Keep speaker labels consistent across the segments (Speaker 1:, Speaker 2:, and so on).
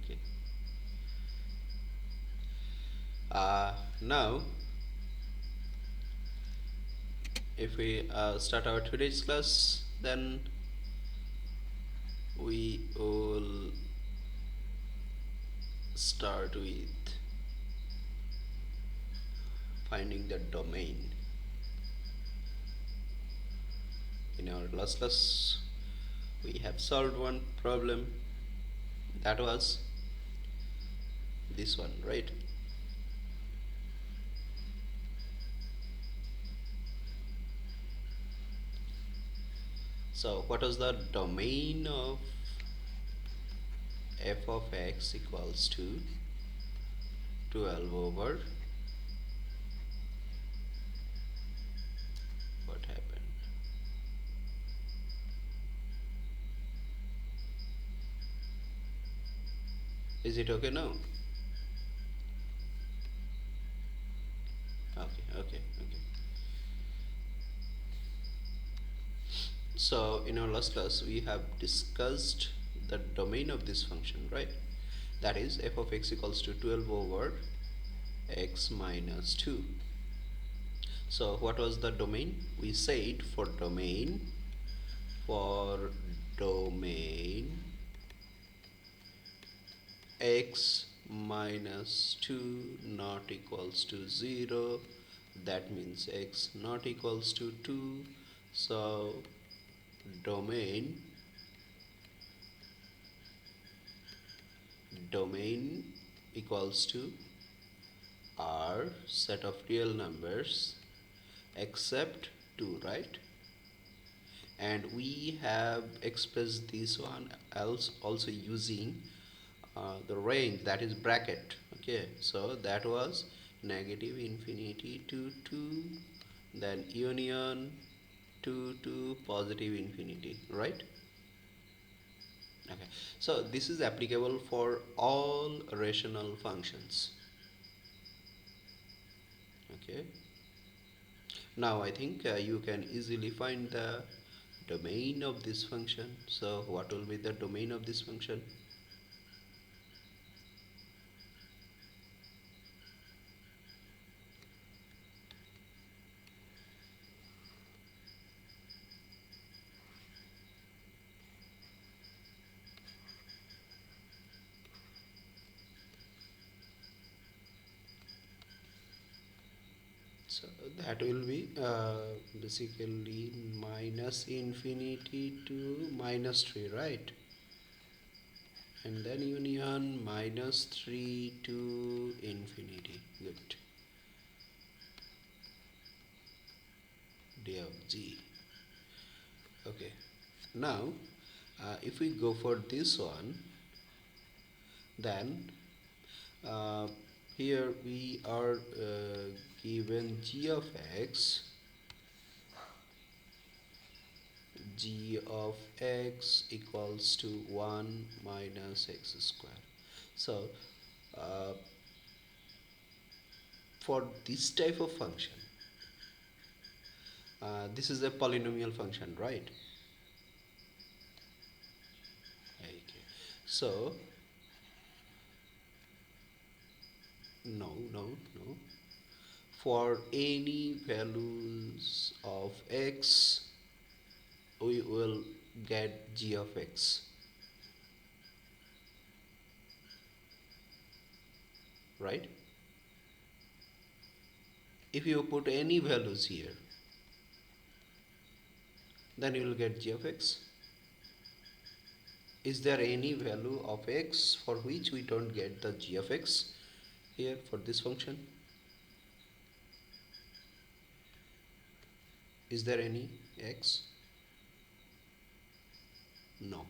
Speaker 1: Okay. Now, if we start our today's class, then we will start with finding the domain. In our last class, we have solved one problem, that was this one, right? So, what was the domain of f of x equals to 12 over what happened? Is it okay now? Okay, okay, okay. So in our last class we have discussed the domain of this function, right? That is f of x equals to 12 over x minus 2. So what was the domain? We said for domain x minus 2 not equals to 0, that means x not equals to 2. So domain equals to R set of real numbers except 2, right? And we have expressed this one else also using the range, that is bracket. Okay, so that was negative infinity to 2, then union 2 to positive infinity, right? Okay, so this is applicable for all rational functions. Okay, now I think you can easily find the domain of this function. So what will be the domain of this function? So that will be basically minus infinity to minus 3, right? And then union minus 3 to infinity. Good. D of g. Okay. Now, if we go for this one, then uh, here we are given g of x equals to 1 minus x square. So uh, for this type of function, this is a polynomial function, right? Okay. So no, for any values of x we will get g of x, right? If you put any values here, then you will get g of x. Is there any value of x for which we don't get the g of x here for this function? Is there any x? No.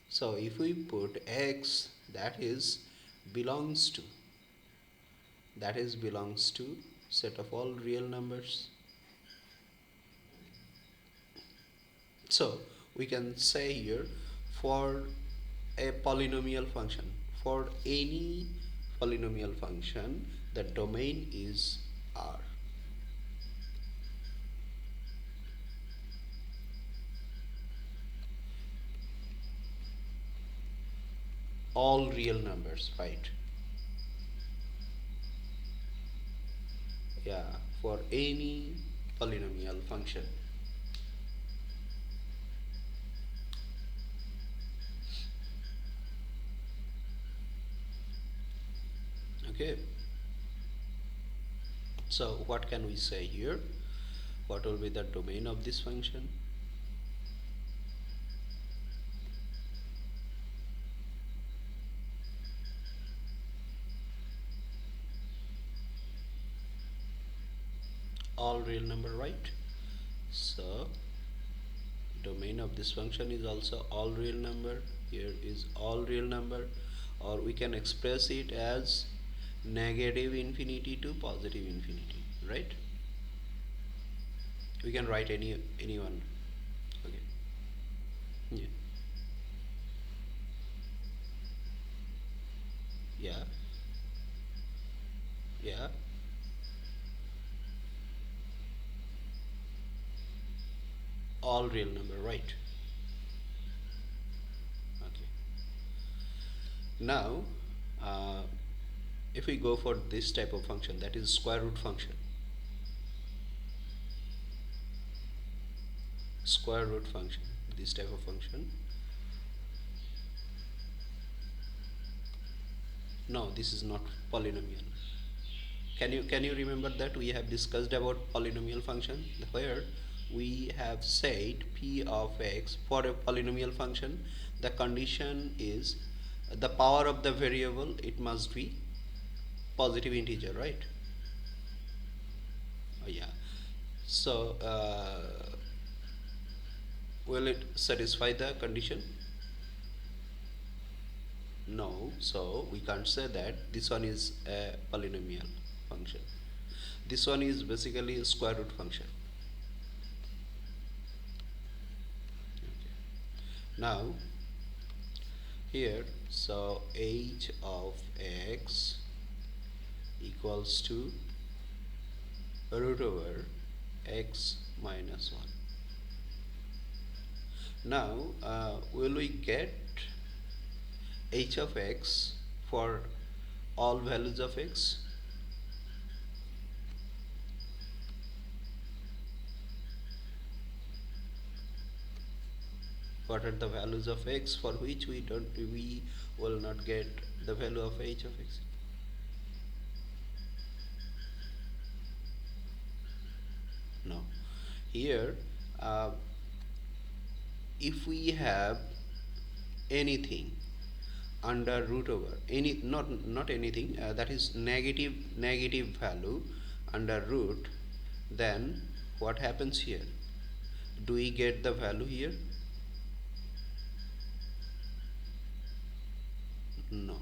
Speaker 1: So if we put x, belongs to belongs to set of all real numbers, so we can say here, for a polynomial function, for any polynomial function, the domain is R. all real numbers, right? Yeah, for any polynomial function. Okay, so what can we say here? What will be the domain of this function? All real number, right? So domain of this function is also all real number. Here is all real number, or we can express it as negative infinity to positive infinity, right? We can write anyone. Okay. Yeah. Yeah. Yeah. All real number, right? Okay. Now, uh, if we go for this type of function, that is square root function. Square root function, this type of function. No, this is not polynomial. Can you remember that we have discussed about polynomial function, where we have said p of x for a polynomial function, the condition is the power of the variable, it must be positive integer, right? Yeah. So will it satisfy the condition? No, so we can't say that this one is a polynomial function. This one is basically a square root function. Okay. Now here, so h of x equals to root over x minus 1. Now will we get h of x for all values of x? What are the values of x for which we will not get the value of h of x? No. Here, uh, if we have anything under root over any, not anything, that is negative value under root, then what happens here? Do we get the value here? No.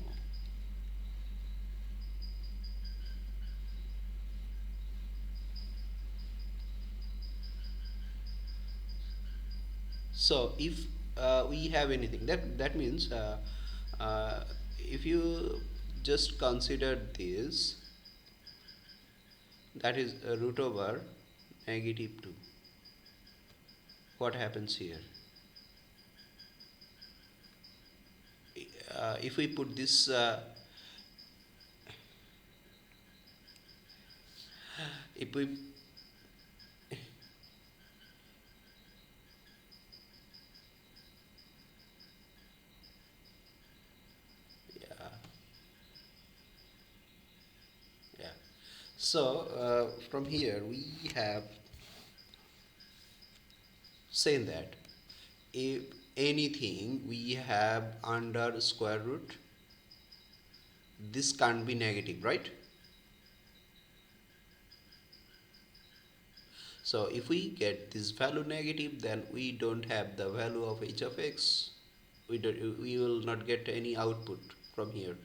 Speaker 1: So if we have anything, that means if you just consider this, that is root over negative 2, what happens here? If we put this if we yeah, yeah. So from here we have saying that if anything we have under square root, this can't be negative, right? So if we get this value negative, then we don't have the value of h of x. We will not get any output from here.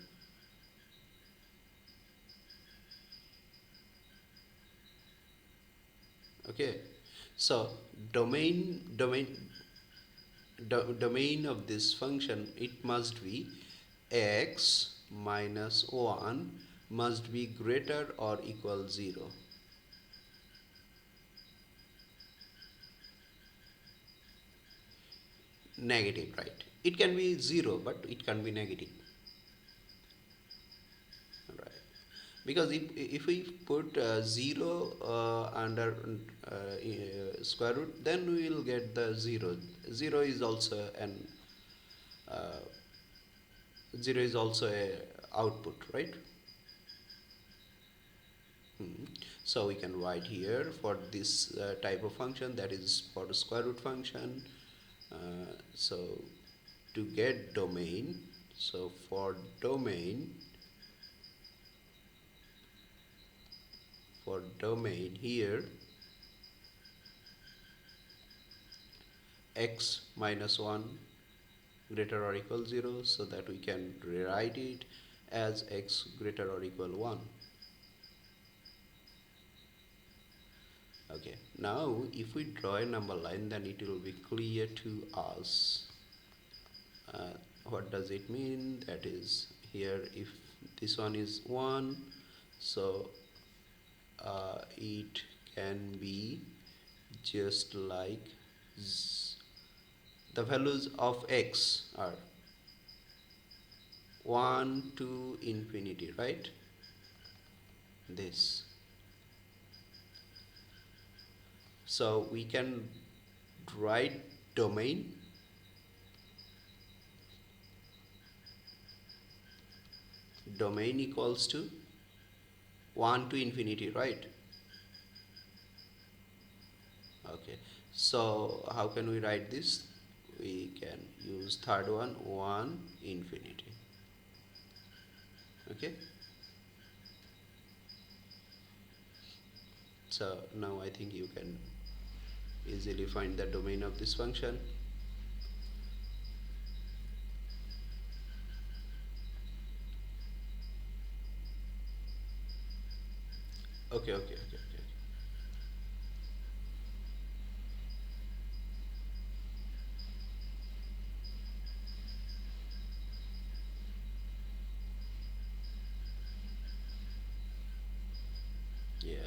Speaker 1: Okay. So domain of this function, it must be x minus 1 must be greater or equal 0. Negative, right? It can be 0, but it can be negative. because if we put 0 under square root, then we will get the 0. 0 is also an 0 is also a output, right? So we can write here for this type of function, that is for the square root function. So to get domain, so for domain here, x minus 1 greater or equal 0, so that we can rewrite it as x greater or equal 1. Okay, now if we draw a number line, then it will be clear to us. What does it mean? That is, here if this one is 1, so it can be just like the values of x are 1 to infinity, right? This. So we can write domain equals to 1 to infinity, right? Okay, so how can we write this? We can use third one, 1 infinity. Okay, so now I think you can easily find the domain of this function. Okay. Yeah.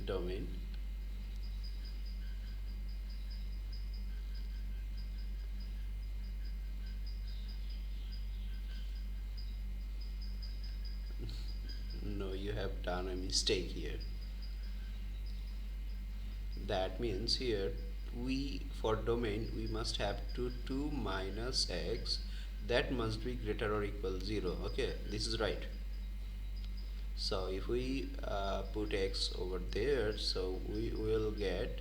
Speaker 1: Domain. No, you have done a mistake here. That means here we, for domain, we must have 2 minus x, that must be greater or equal 0. Okay, this is right. So if we put x over there, so we will get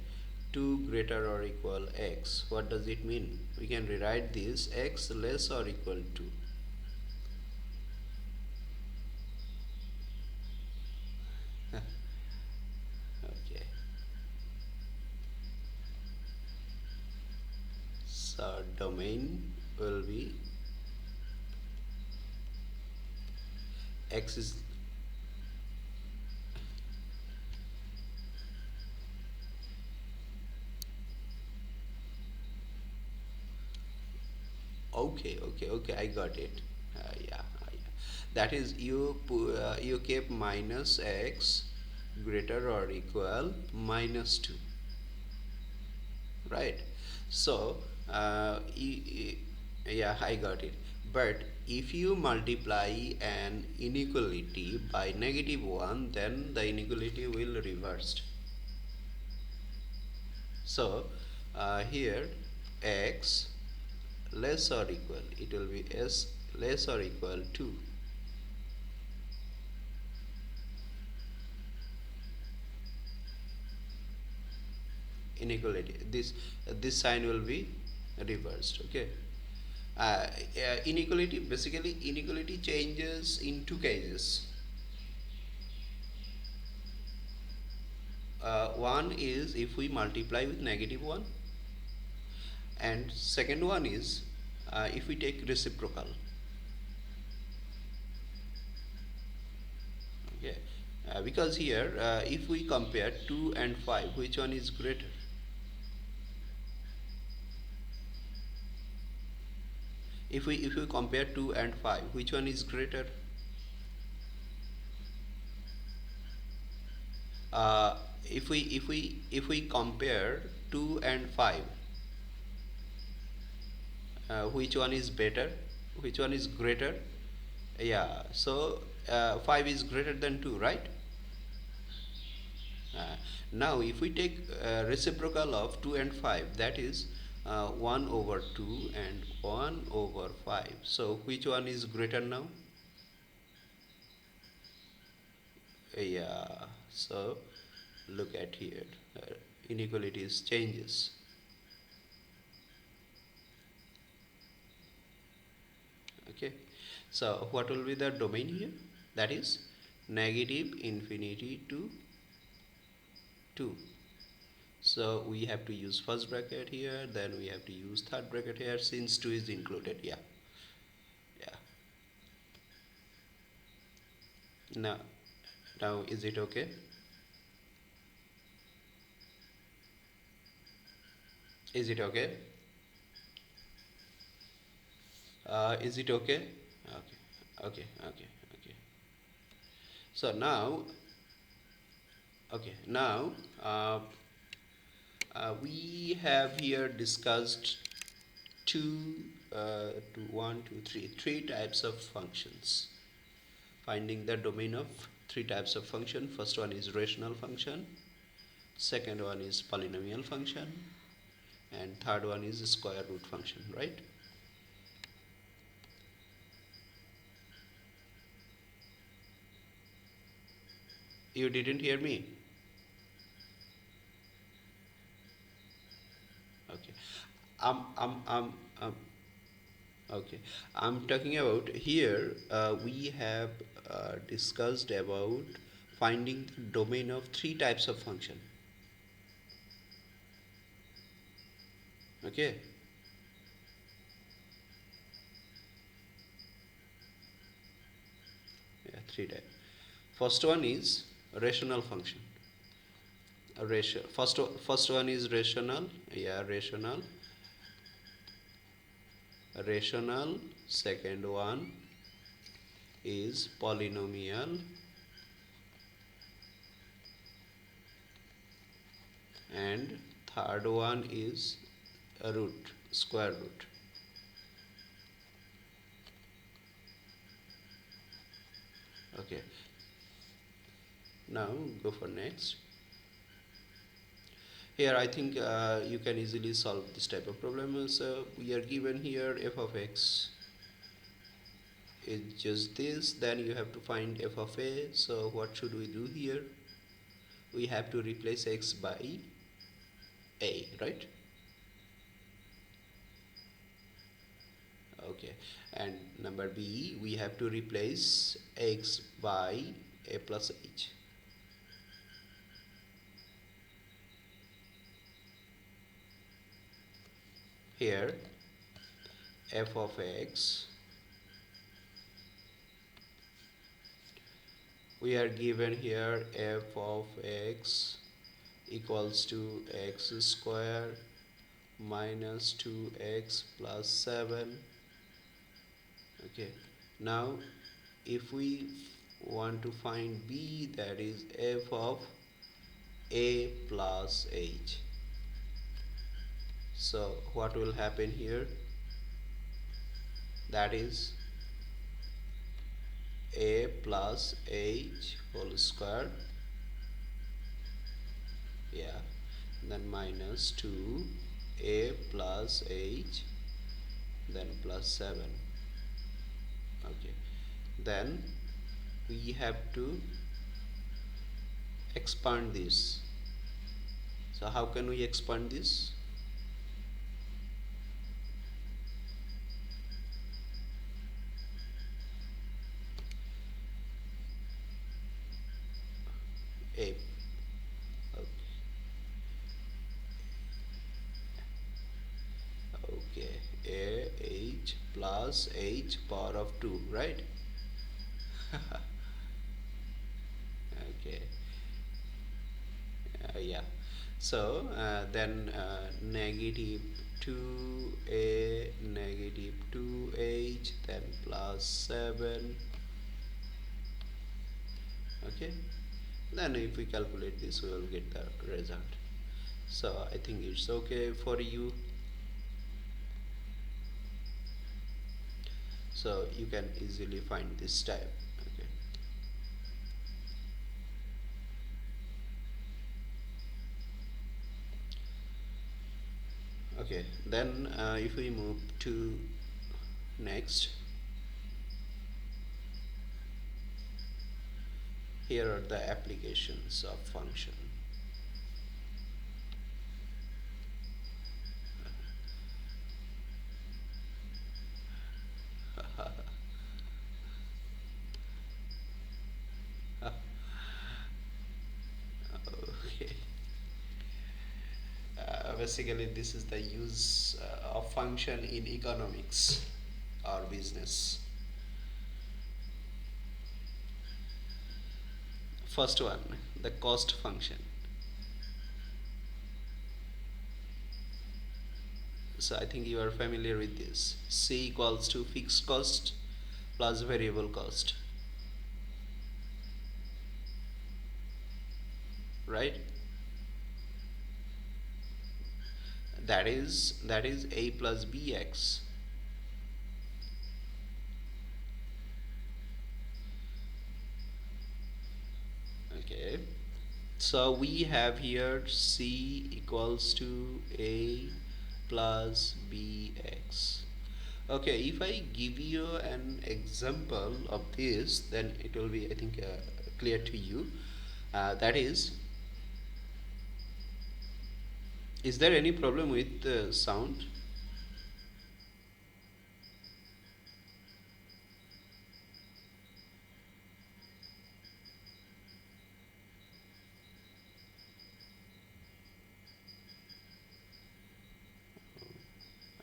Speaker 1: 2 greater or equal x. What does it mean? We can rewrite this x less or equal to. Okay, so domain will be x is okay, I got it. Yeah. That is, you keep minus x greater or equal minus 2, right? So yeah, I got it. But if you multiply an inequality by -1, then the inequality will reversed. So here x less or equal, it will be s less or equal to inequality. This sign will be reversed. Okay. Inequality, basically inequality changes in two cases. One is if we multiply with -1, and second one is if we take reciprocal. Okay, because here if we compare 2 and 5, which one is greater? If we compare 2 and 5, which one is greater? if we compare 2 and 5, which one is better, which one is greater? Yeah, so 5 is greater than 2, right? uh, Now if we take reciprocal of 2 and 5, that is 1 over 2 and 1 over 5, so which one is greater now? Yeah, so look at here, inequalities changes. Okay, so what will be the domain here? That is negative infinity to 2. So we have to use first bracket here, then we have to use third bracket here since 2 is included. Yeah, yeah. Now, now is it okay? Is it okay? Is it okay? Okay, okay, okay, okay. So now, okay, now we have here discussed two, three types of functions. Finding the domain of three types of function. First one is rational function, second one is polynomial function, and third one is square root function, right? You didn't hear me? Okay. I'm okay. I'm talking about here. We have discussed about finding the domain of three types of function. Okay. Yeah, three types. First one is rational function. A ratio. First one is rational. Yeah, rational. Rational. Second one is polynomial, and third one is a root, square root. Okay, now go for next. Here I think you can easily solve this type of problem. So we are given here f of x is just this, then you have to find f of a. So what should we do here? We have to replace x by a, right? Okay, and number b, we have to replace x by a plus h. Here f of x, we are given here f of x equals to x square minus 2x plus 7. Okay, now if we want to find b, that is f of a plus h. So what will happen here? That is a plus h whole square, yeah, then minus 2 a plus h, then plus 7. Okay, then we have to expand this. So how can we expand this? A, okay, a h plus h power of 2, right? Okay, yeah, so then negative 2a negative 2h, then plus 7. Okay, Then if we calculate this, we will get the result. So I think it's okay for you. So you can easily find this type. Okay. Okay, then if we move to next, here are the applications of function. Okay. Basically, this is the use of function in economics or business. First one, the cost function. So I think you are familiar with this. C equals to fixed cost plus variable cost, right? That is a plus bx. Okay. So we have here C equals to A plus BX. Okay, if I give you an example of this, then it will be, I think, clear to you. That is there any problem with the sound?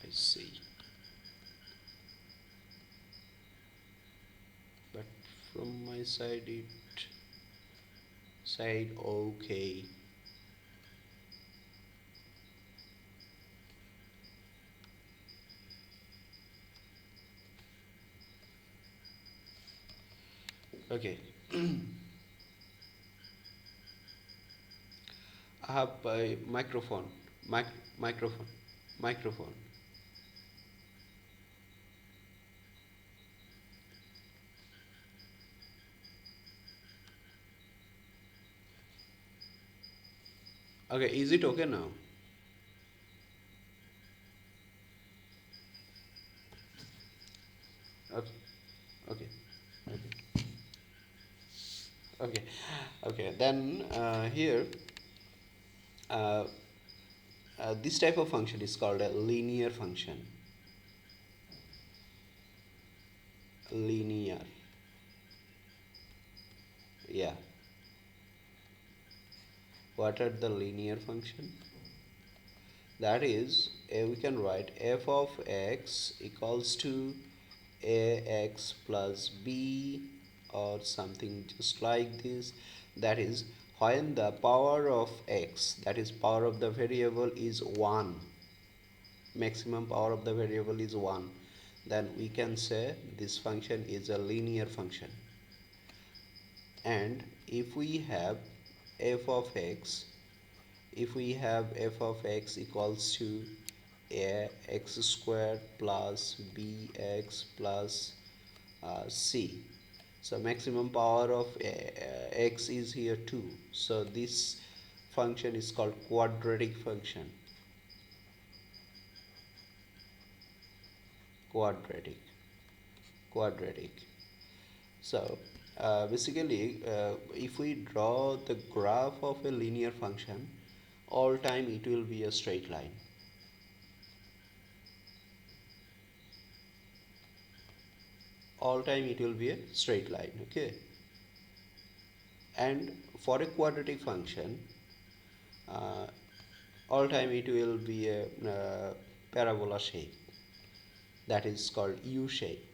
Speaker 1: I see. But from my side, it said okay. Okay. I have a microphone. Microphone. Microphone. Okay, is it okay now? Okay. Okay. Okay. Okay. Okay. Then here, uh, this type of function is called a linear function. Linear. Yeah. What are the linear function? That is, we can write f of x equals to ax plus b or something just like this. That is, when the power of x, that is power of the variable, is 1, maximum power of the variable is 1, then we can say this function is a linear function. And if we have f of x, if we have f of x equals to a x squared plus bx plus c, so maximum power of x is here 2, so this function is called quadratic function. Quadratic. Quadratic. So basically, if we draw the graph of a linear function, all time it will be a straight line. All time it will be a straight line. Okay. And for a quadratic function, uh, all time it will be a parabola shape, that is called U shape.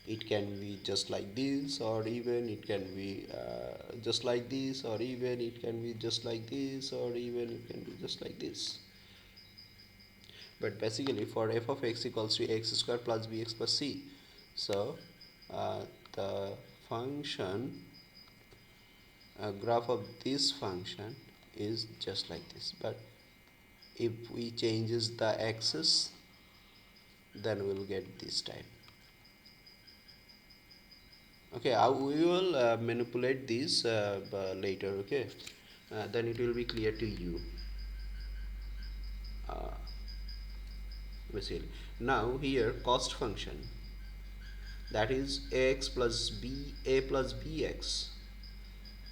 Speaker 1: It can be just like this, or even it can be just like this, or even it can be just like this, or even it can be just like this. But basically, for f of x equals to x squared plus bx plus c, so the function graph of this function is just like this, but if we changes the axis, then we'll get this type. Okay, we will manipulate this later. Okay, then it will be clear to you. Basically, now here cost function, that is ax plus b, a plus bx,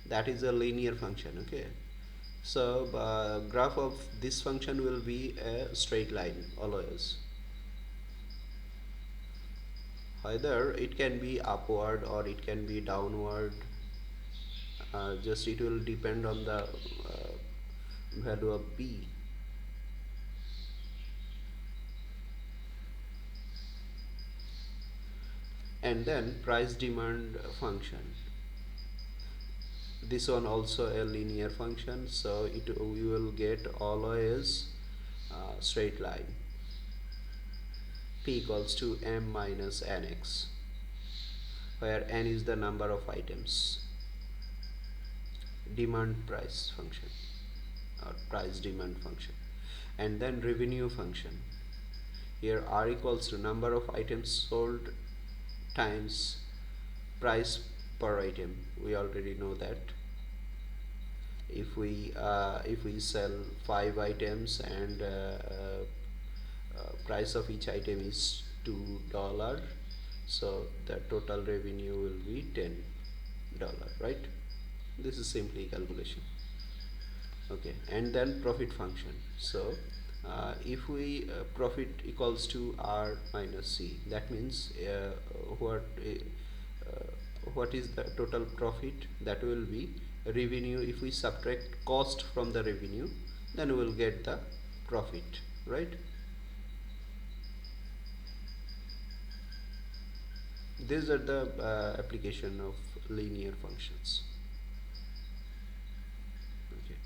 Speaker 1: that is a linear function. Okay, so graph of this function will be a straight line always. Either it can be upward or it can be downward, just it will depend on the value of b. And then price demand function, this one also a linear function, so we will get always straight line. P equals to m minus nx, where n is the number of items. Demand price function or price demand function. And then revenue function, here r equals to number of items sold times price per item. We already know that if we sell 5 items and price of each item is $2, so the total revenue will be $10, right? This is simply calculation. Okay, and then profit function. So if we profit equals to r minus c, that means what is the total profit? That will be revenue. If we subtract cost from the revenue, then we will get the profit, right? These are the application of linear functions. Okay.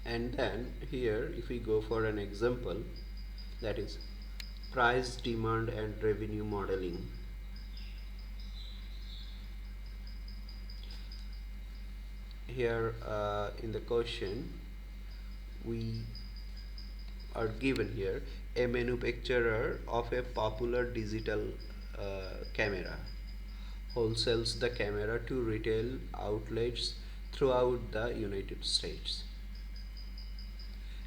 Speaker 1: And then here if we go for an example, that is price demand and revenue modeling. Here in the question we are given here a manufacturer of a popular digital camera wholesales the camera to retail outlets throughout the United States,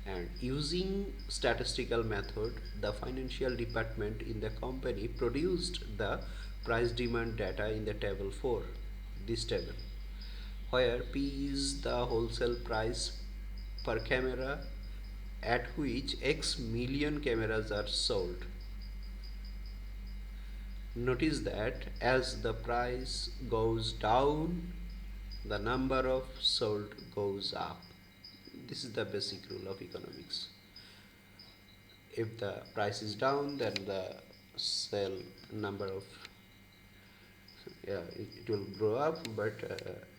Speaker 1: and using statistical method the financial department in the company produced the price demand data in the table 4, this table, where P is the wholesale price per camera at which X million cameras are sold. Notice that as the price goes down, the number of sold goes up. This is the basic rule of economics. If the price is down, then the sale number of it will grow up, but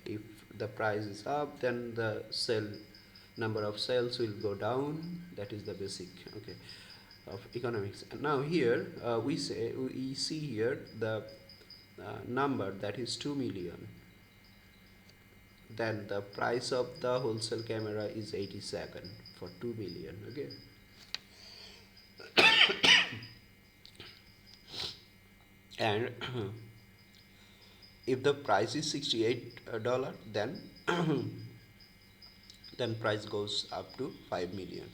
Speaker 1: if the price is up, then the sale number of sales will go down. That is the basic, okay, of economics. And now here we see here the number that is 2 million, then the price of the wholesale camera is 87 for 2 million. Okay, and if the price is $68, then then price goes up to 5 million,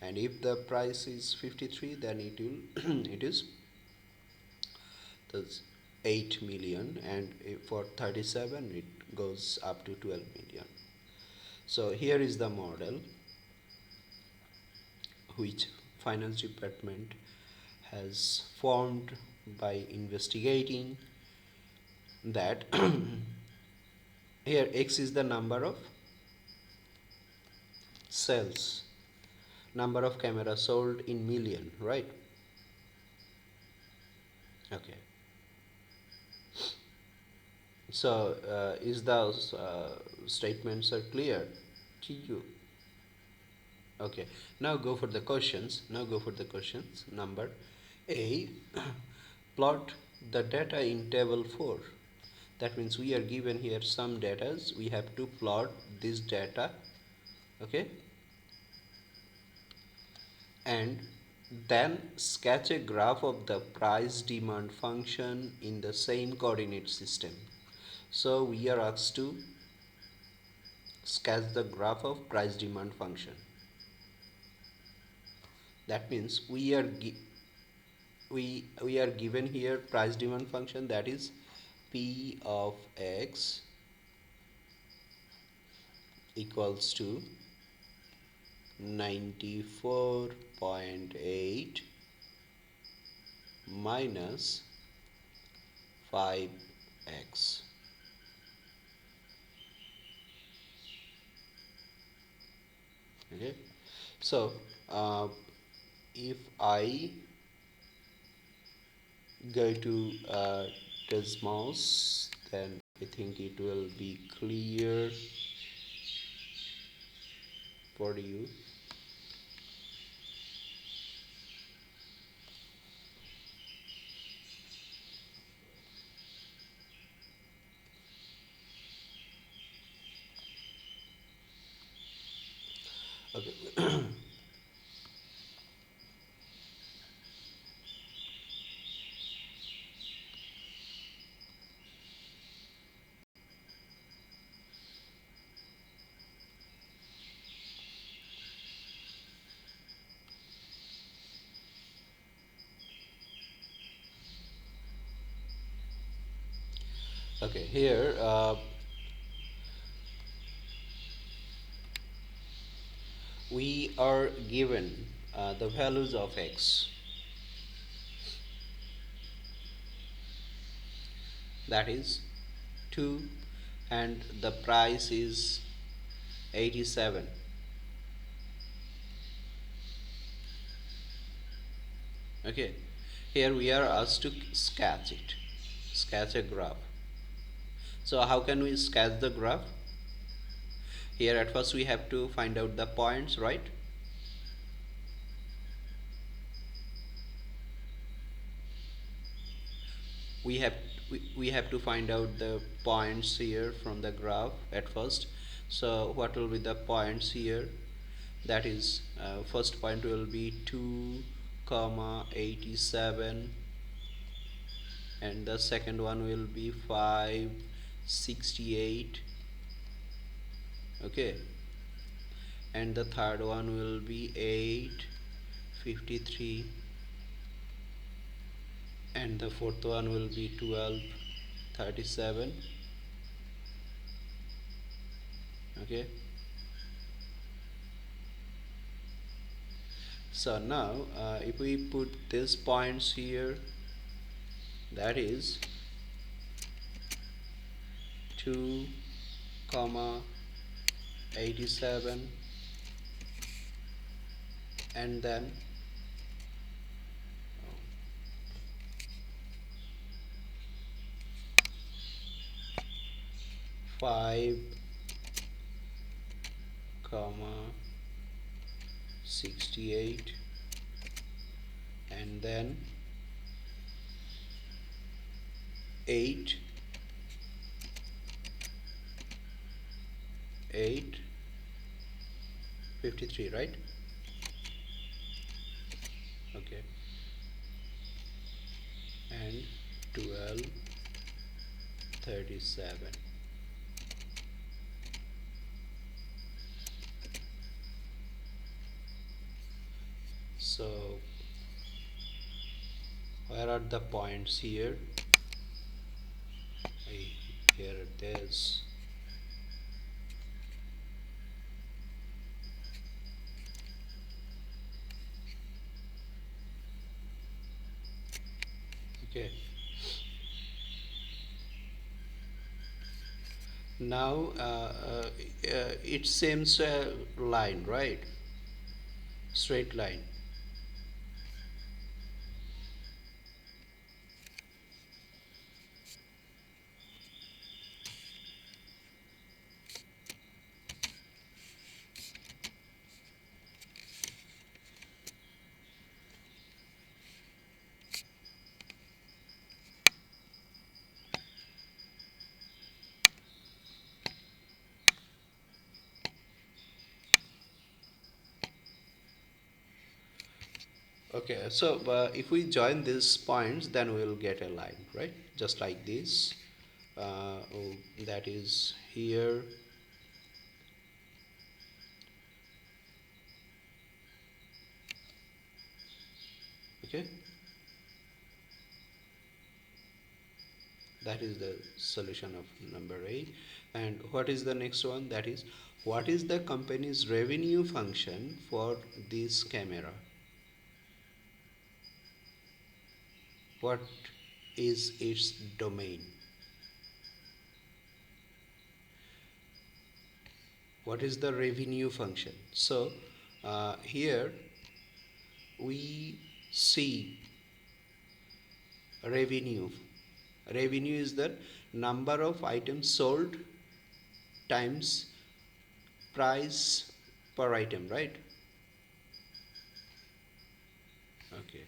Speaker 1: and if the price is 53, then it will it is thus 8 million, and for 37 it goes up to 12 million. So here is the model which finance department has formed by investigating that here X is the number of sales, number of cameras sold in million, right? Okay, so is those statements are clear to you? Okay, now go for the questions. Number A, plot the data in table 4. That means we are given here some data. We have to plot this data, okay, and then sketch a graph of the price demand function in the same coordinate system. So we are asked to sketch the graph of price demand function. That means we are given here price demand function, that is p of x equals to 94.8 minus 5x. Okay, so if I go to Desmos, then I think it will be clear for you. Okay. Okay, here we are given the values of x, that is 2, and the price is 87. Okay, here we are asked to sketch a graph. So how can we sketch the graph? Here at first we have to find out the points, right? we have we have to find out the points here from the graph at first. So what will be the points here? That is first point will be 2 comma 87, and the second one will be 568. Okay, and the third one will be 853, and the fourth one will be 1237. Okay, so now if we put these points here, that is 2 comma 87, and then 5 comma 68, and then 8 53, right? Okay, and 1237. So where are the points here? Here it is. Okay, now it seems a line, right? Straight line. Okay, so if we join these points, then we will get a line, right? Just like this. Oh, that is here. Okay, that is the solution of number 8. And what is the next one? That is, what is the company's revenue function for this camera? What is its domain? What is the revenue function? So here we see revenue. Revenue is the number of items sold times price per item, right? Okay.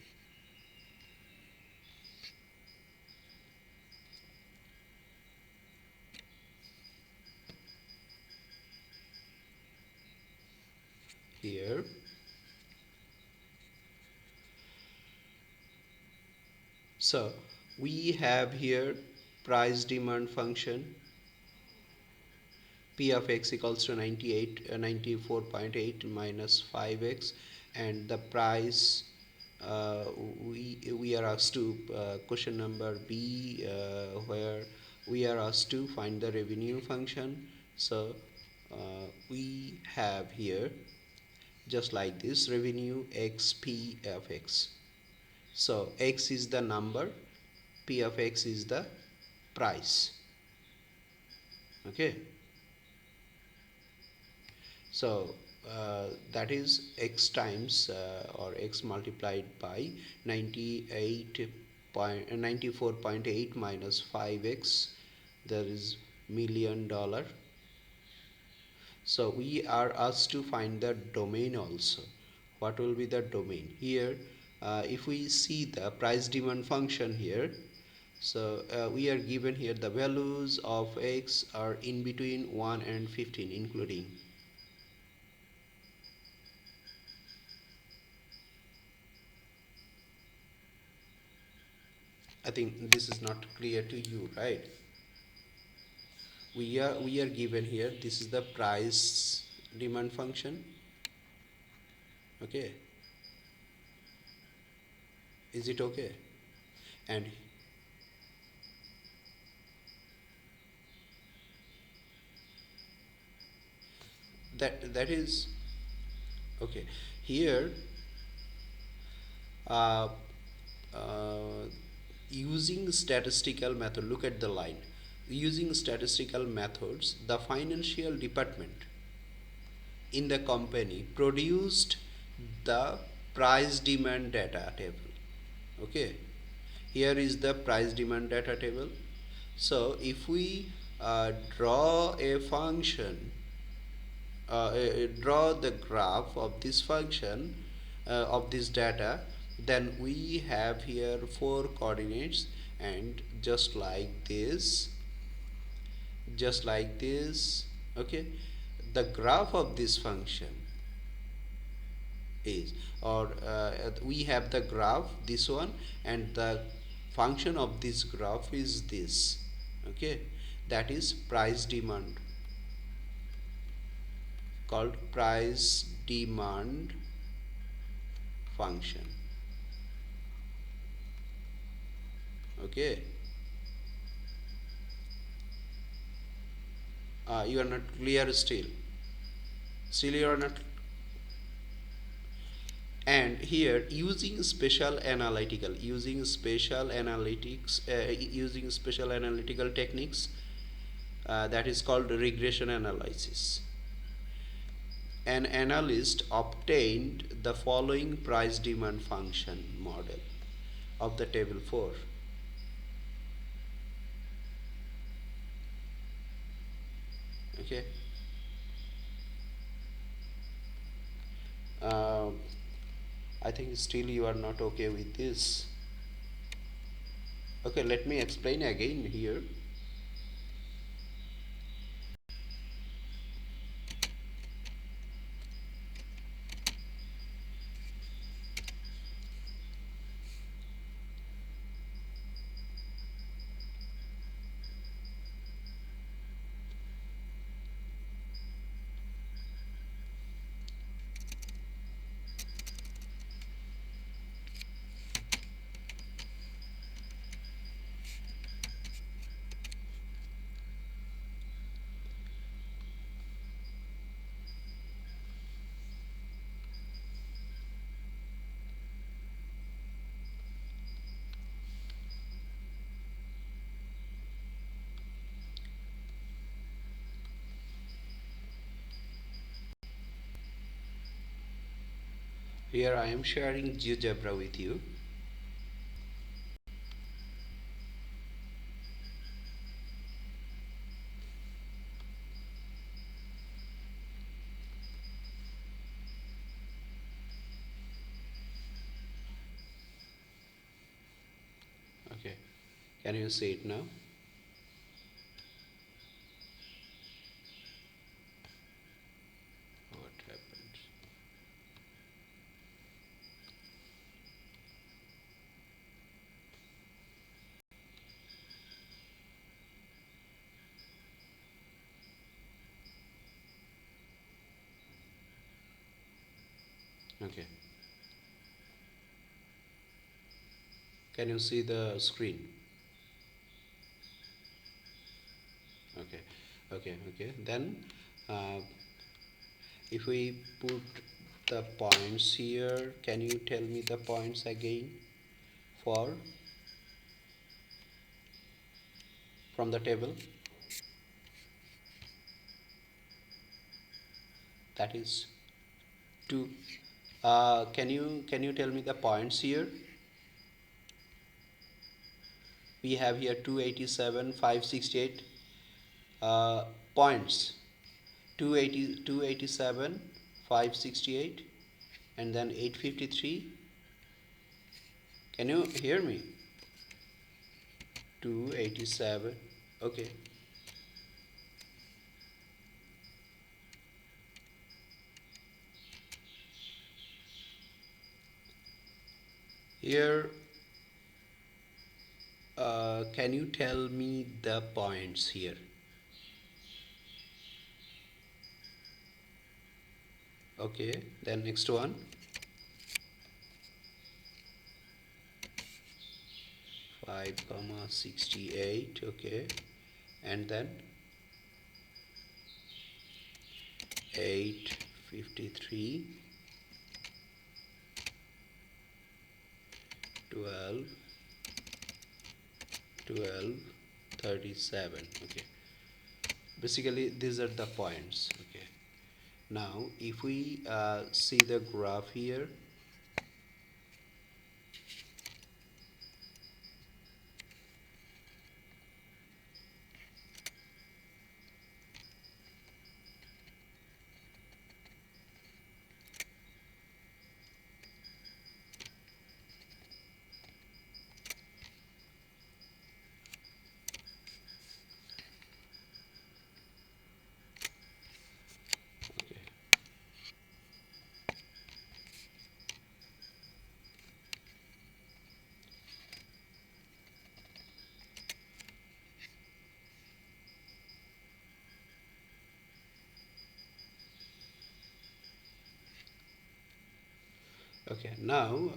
Speaker 1: Here, so we have here price demand function. P of x equals to 94.8 minus 5x, and the price, we are asked to question number B, where we are asked to find the revenue function. So we have here just like this, revenue x p of x. So x is the number, p of x is the price. Okay, so that is x times or x multiplied by 94.8 minus 5x, there is $1,000,000. So we are asked to find the domain also. What will be the domain here? If we see the price demand function here, so we are given here the values of x are in between 1 and 15 including. I think this is not clear to you, right? We are given here, this is the price demand function. Okay, is it okay? And that is okay. Here uh, uh, using statistical method, look at the line, using statistical methods, the financial department in the company produced the price demand data table. Okay, here is the price demand data table. So if we draw a function, draw the graph of this function, of this data, then we have here 4 coordinates, and just like this. Okay, the graph of this function is, or we have the graph this one, and the function of this graph is this. Okay, that is price demand, called price demand function. Okay, you are not clear still you are not. And here, using special analytical techniques, that is called regression analysis, an analyst obtained the following price demand function model of the table 4. Okay, uh, I think still you are not okay with this. Okay, let me explain again here. Here I am sharing GeoGebra with you. Okay, can you see it now? What happened? Okay, can you see the screen? Okay, okay. Then uh, if we put the points here, can you tell me the points again for from the table? That is 2. Can you tell me the points here? We have here 287, 568 points. 287, 568, and then 853. Can you hear me? 287. Okay. Here, can you tell me the points here? Okay. Then next one. 5,68. Okay. And then 853, 12, 12, 37. Okay, basically these are the points. Okay, now if we see the graph here, okay, okay, now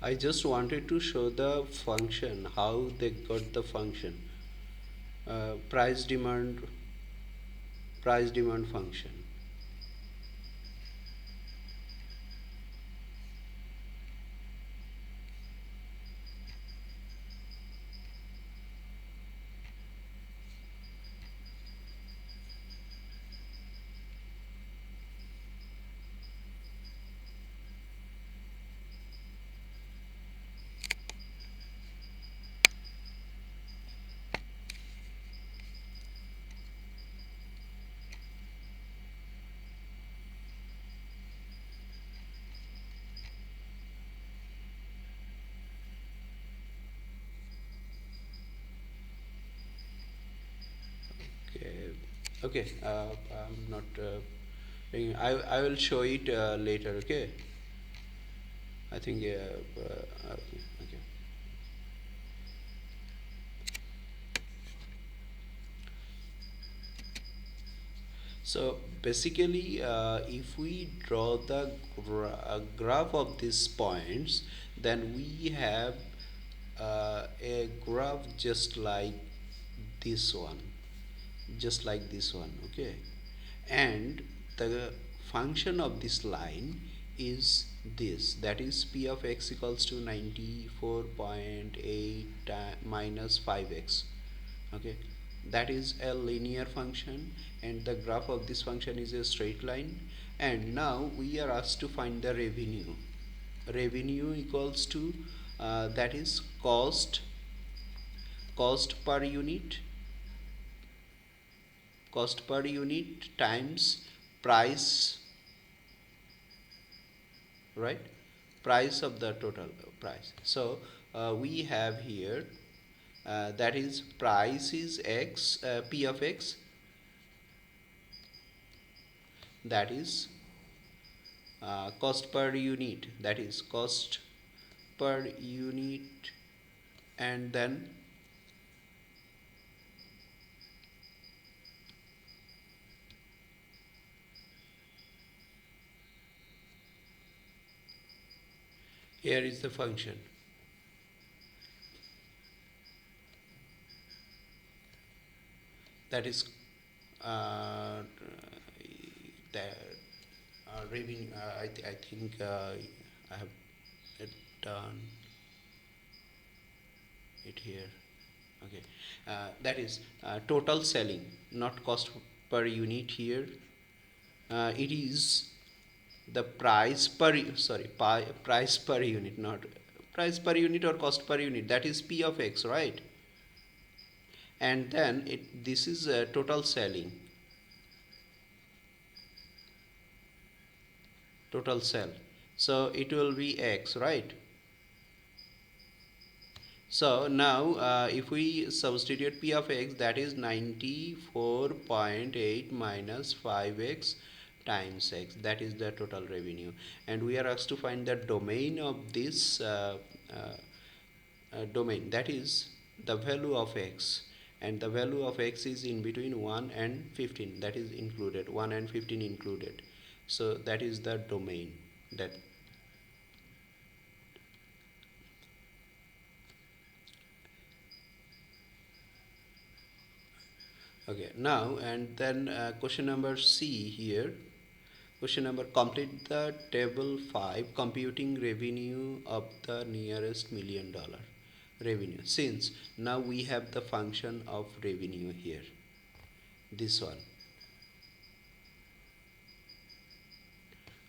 Speaker 1: I just wanted to show the function, how they got the function, uh, price demand price demand function. Okay, I'm not. I will show it later. Okay, I think. Okay. Okay. So basically, if we draw the graph of these points, then we have a graph just like this one, okay, and the function of this line is this, that is p of x equals to 94.8 minus 5x, okay, that is a linear function, and the graph of this function is a straight line. And now we are asked to find the revenue equals to that is cost per unit, cost per unit times price, right, price of the total price. So we have here that is price is x, p of x, that is cost per unit, that is cost per unit, and then here is the function, that is the revenue. I think I have it done it here. Okay, that is total selling, not cost per unit here. It is the price per, sorry, price per unit, not price per unit or cost per unit, that is p of x, right? And then this is total selling, total sell, so it will be x, right? So now if we substitute p of x, that is 94.8 minus 5x times x, that is the total revenue. And we are asked to find the domain of this domain, that is the value of x, and the value of x is in between 1 and 15, that is included, 1 and 15 included. So that is the domain. That okay, now and then question number C here. Question number, complete the table 5 computing revenue of the nearest $1,000,000 revenue. Since now we have the function of revenue here, this one.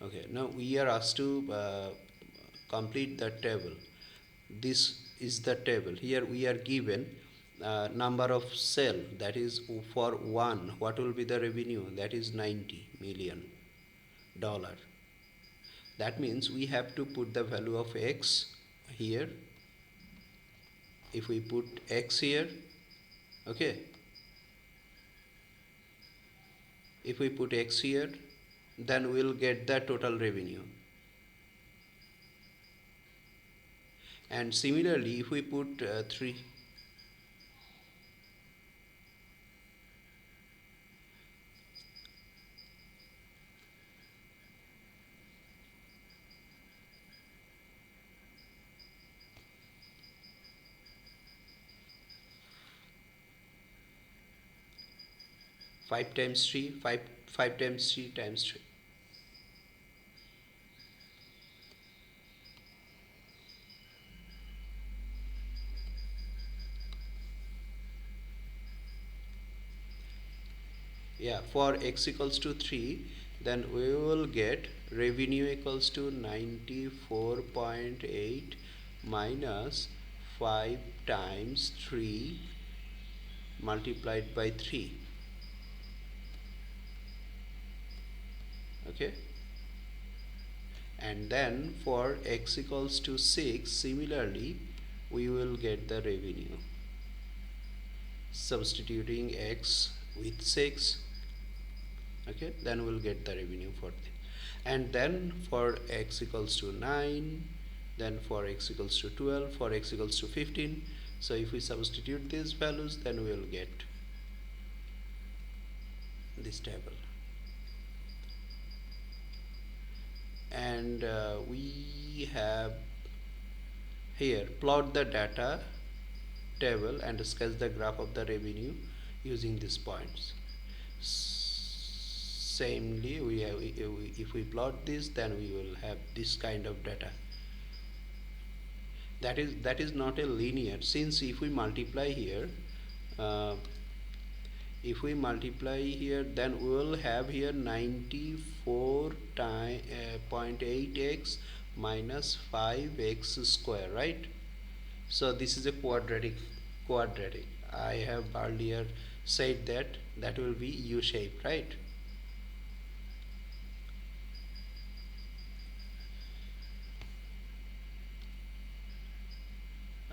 Speaker 1: Okay, now we are asked to complete the table. This is the table. Here we are given number of sale, that is for one, what will be the revenue, that is $90,000,000. That means we have to put the value of x here. If we put x here, okay, if we put x here, then we'll get the total revenue. And similarly, if we put 3, 5 times 3, 5 times 3 times 3. Yeah, for x equals to 3, then we will get revenue equals to 94.8 minus 5 times 3 multiplied by 3. Okay, and then for x equals to 6, similarly we will get the revenue substituting x with 6, Okay, then we'll get the revenue for this. And then for x equals to 9, then for x equals to 12, for x equals to 15. So if we substitute these values, then we will get this table. And we have here plot the data table and sketch the graph of the revenue using these points. Samely, if we plot this, then we will have this kind of data. That is not a linear, since if we multiply here, uh, then we will have here 94.8x minus 5x square, right? So this is a quadratic. I have earlier said that that will be u-shaped, right?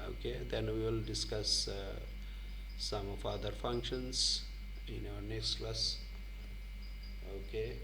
Speaker 1: Okay, then we will discuss some of other functions in our next class. Okay.